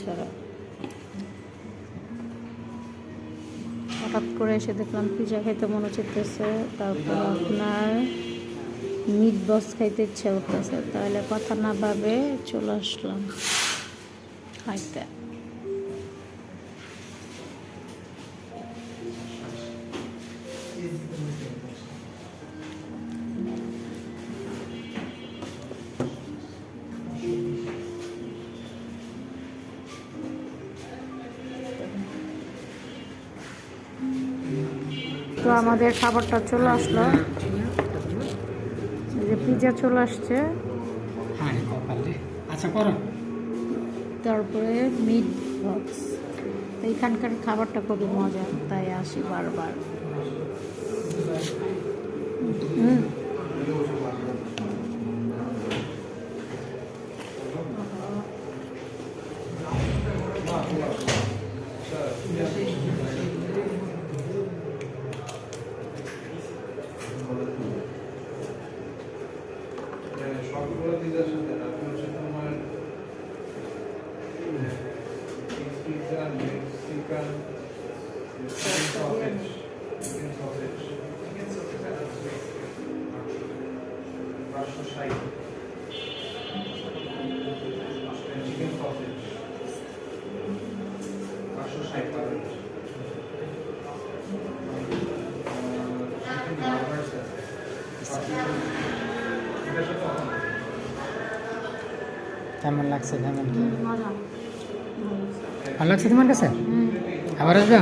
ছাড়া। হঠাৎ করে এসে দেখলাম পিজা খাইতে মনে চাইতেছে, তারপর আপনার মিট বক্স খাইতে ইচ্ছা করতেছে, তাহলে কথা না ভাবে চলে আসলাম খাইতে। তো আমাদের খাবারটা চলে আসলো, যে পিজা চলে আসছে, আচ্ছা করো। তারপরে মিট বক্স। এইখানকার খাবারটা খুবই মজা, তাই আসি বারবার। সবগুলো পিজার সাথে আপনি হচ্ছে তোমার pizza Mexican sausage chicken sausage 560 chicken sausage 560 পাবেন। চিকেন বার্গার্স আছে কেমন লাগছে? কেমন কি মজা। ভালো লাগছে তোমার কাছে? আবার আসবে?